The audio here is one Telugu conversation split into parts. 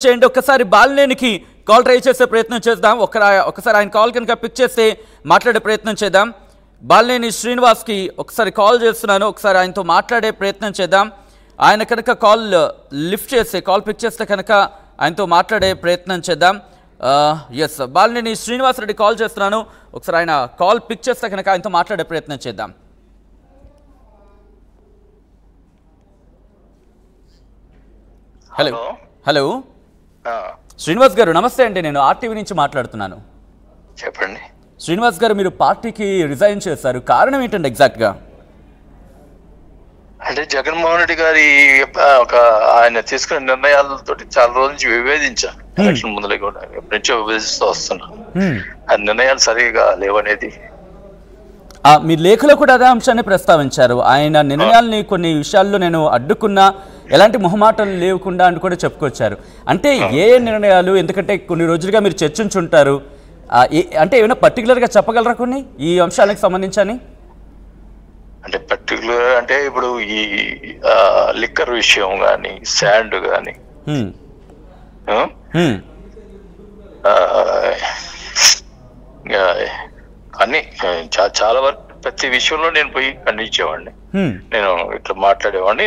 చేయండి ఒక్కసారి బాలినేనికి కాల్ ట్రై చేసే ప్రయత్నం చేద్దాం. ఒకసారి ఆయన కాల్ కనుక పిక్ చేస్తే మాట్లాడే ప్రయత్నం చేద్దాం. బాలినేని శ్రీనివాస్కి ఒకసారి కాల్ చేస్తున్నాను, ఒకసారి ఆయనతో మాట్లాడే ప్రయత్నం చేద్దాం. ఆయన కనుక కాల్ లిఫ్ట్ చేస్తే, కాల్ పిక్ చేస్తే కనుక ఆయనతో మాట్లాడే ప్రయత్నం చేద్దాం. ఎస్, బాలినేని శ్రీనివాస్ రెడ్డి కాల్ చేస్తున్నాను, ఒకసారి ఆయన కాల్ పిక్ చేస్తే కనుక ఆయనతో మాట్లాడే ప్రయత్నం చేద్దాం. హలో హలో శ్రీనివాస్ గారు నమస్తే అండి, నేను ఆర్టీవీ నుంచి మాట్లాడుతున్నాను. చెప్పండి. శ్రీనివాస్ గారు, మీరు పార్టీకి రిజైన్ చేశారు, కారణం ఏంటండి ఎగ్జాక్ట్గా? అంటే జగన్మోహన్ రెడ్డి గారి ఆయన తీసుకున్న నిర్ణయాలతో చాలా రోజుల నుంచి విభేదించాను. ఎలక్షన్ ముందులే కూడా ఎప్పటి నుంచో విభేదిస్తూ వస్తున్నాను. ఆ నిర్ణయాలు సరిగా లేవనేది మీ లేఖలో కూడా అదే అంశాన్ని ప్రస్తావించారు. ఆయన నిర్ణయాలని కొన్ని విషయాల్లో నేను అడ్డుకున్నా, ఎలాంటి మొహమాటం లేకుండా అని కూడా చెప్పుకొచ్చారు. అంటే ఏ నిర్ణయాలు? ఎందుకంటే కొన్ని రోజులుగా మీరు చర్చించుంటారు, అంటే ఏమైనా పర్టికులర్గా చెప్పగలరా కొన్ని ఈ అంశాలకు సంబంధించని? అంటే పర్టికులర్ అంటే ఇప్పుడు ఈ లిక్కర్ విషయం కానీ, శాండ్ కానీ, అన్ని చాలా వరకు ప్రతి విషయంలో నేను పోయి ఖండించేవాడిని. నేను ఇట్లా మాట్లాడేవాడిని.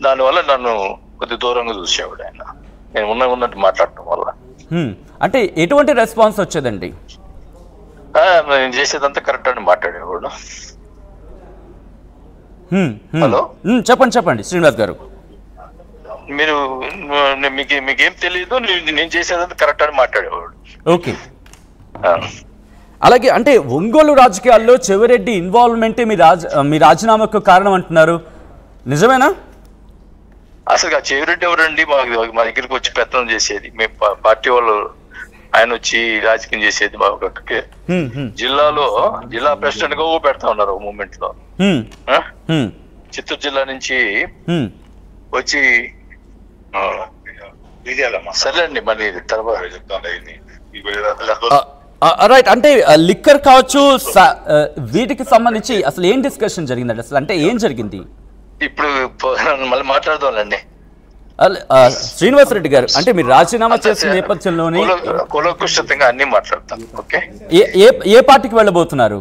దానివల్ల నన్ను కొద్ది దూరంగా చూసేవాడు ఆయన, నేను ఉన్నట్టు మాట్లాడటం వల్ల. అంటే ఎటువంటి రెస్పాన్స్ వచ్చేదండి? నేను చేసేదంతా కరెక్ట్ అని మాట్లాడేవాడు. హలో, చెప్పండి శ్రీనివాస్ గారు. మీరు మీకేం తెలియదు, నేను చేసేదంతా కరెక్ట్ అని మాట్లాడేవాడు. ఓకే. అలాగే అంటే ఒంగోలు రాజకీయాల్లో చెవిరెడ్డి ఇన్వాల్వ్మెంటే మీ రాజీనామాకు కారణం అంటున్నారు, నిజమేనా? అసలు ఆ చెవిరెడ్డి ఎవరండి? మా దగ్గరికి వచ్చి పెత్తనం చేసేది, మేము పార్టీ వాళ్ళు, ఆయన వచ్చి రాజకీయం చేసేది. జిల్లాలో జిల్లా ప్రెసిడెంట్ గా పెడతా ఉన్నారు ఒక మూమెంట్ లో. చిత్తూరు జిల్లా నుంచి వచ్చి సరేండి, మళ్ళీ తర్వాత రైట్. అంటే లిక్కర్ కావచ్చు, వీటికి సంబంధించి అసలు ఏం డిస్కషన్ జరిగిందండి? అసలు అంటే ఏం జరిగింది? ఇప్పుడు మళ్ళీ మాట్లాడదాంలేండి. శ్రీనివాస్ రెడ్డి గారు, అంటే మీరు రాజీనామా చేసిన నేపథ్యంలోనే కులకృష్ణంగా అన్ని మాట్లాడతాం. ఓకే, ఏ పార్టీకి వెళ్ళబోతున్నారు?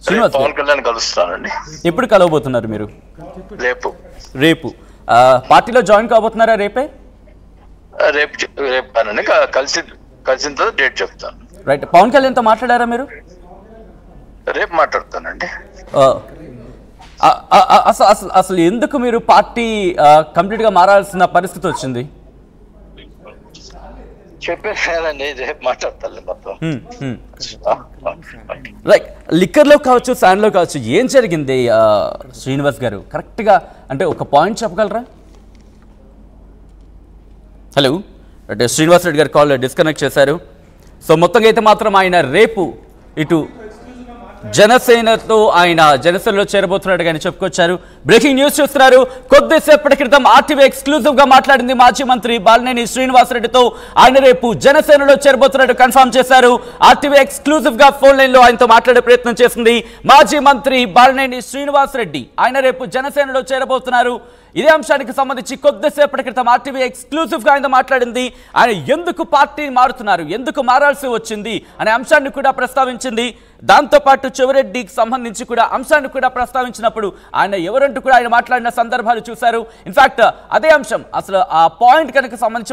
శ్రీనివాస్ పవన్ కళ్యాణ్ కలుస్తానండి. ఎప్పుడు కలవబోతున్నారు మీరు? రేపు పార్టీలో జాయిన్ కాబోతున్నారా? రేపు అనండి, కలిసిన తర్వాత డేట్ చెప్తాను. రైట్. పవన్ కళ్యాణ్తో మాట్లాడారా మీరు? రేపు మాట్లాడతానండి. అసలు ఎందుకు మీరు పార్టీ కంప్లీట్ గా మారాల్సిన పరిస్థితి వచ్చింది? చెప్పేదండి, రేపు మాట్లాడతాను మొత్తం. లైక్ లిక్కర్ లో కావచ్చు, శాండ్ లో కావచ్చు, ఏం జరిగింది శ్రీనివాస్ గారు? కరెక్ట్ గా అంటే ఒక పాయింట్ చెప్పగలరా? హలో, అంటే శ్రీనివాస్ రెడ్డి గారు కాల్ డిస్కనెక్ట్ చేశారు. సో మొత్తంగా అయితే మాత్రం ఆయన రేపు ఇటు జనసేనలో చేరబోతున్నాడు అని చెప్పుకొచ్చారు. బ్రేకింగ్ న్యూస్ చూస్తున్నారు. కొద్దిసేపటి క్రితం ఆర్టీవీ ఎక్స్క్లూజివ్ గా మాట్లాడింది మాజీ మంత్రి బాలినేని శ్రీనివాస్ రెడ్డితో. ఆయన రేపు జనసేనలో చేరబోతున్నట్టు కన్ఫర్మ్ చేశారు. ఆర్టీవీ ఎక్స్క్లూజివ్ గా ఫోన్ లైన్ లో ఆయనతో మాట్లాడే ప్రయత్నం చేసింది మాజీ మంత్రి బాలినేని శ్రీనివాస్ రెడ్డి. ఆయన రేపు జనసేనలో చేరబోతున్నారు. ఇదే అంశానికి సంబంధించి కొద్దిసేపటి క్రితం ఆర్టీవీ ఎక్స్క్లూజివ్ గా ఆయన మాట్లాడింది. ఆయన ఎందుకు పార్టీ మారుతున్నారు, ఎందుకు మారాల్సి వచ్చింది అనే అంశాన్ని కూడా ప్రస్తావించింది. దాంతోపాటు చెవిరెడ్డికి సంబంధించి కూడా అంశాన్ని కూడా ప్రస్తావించినప్పుడు ఆయన ఎవరంటూ కూడా ఆయన మాట్లాడిన సందర్భాలు చూశారు. ఇన్ఫాక్ట్ అదే అంశం, అసలు ఆ పాయింట్ కనుక సంబంధించి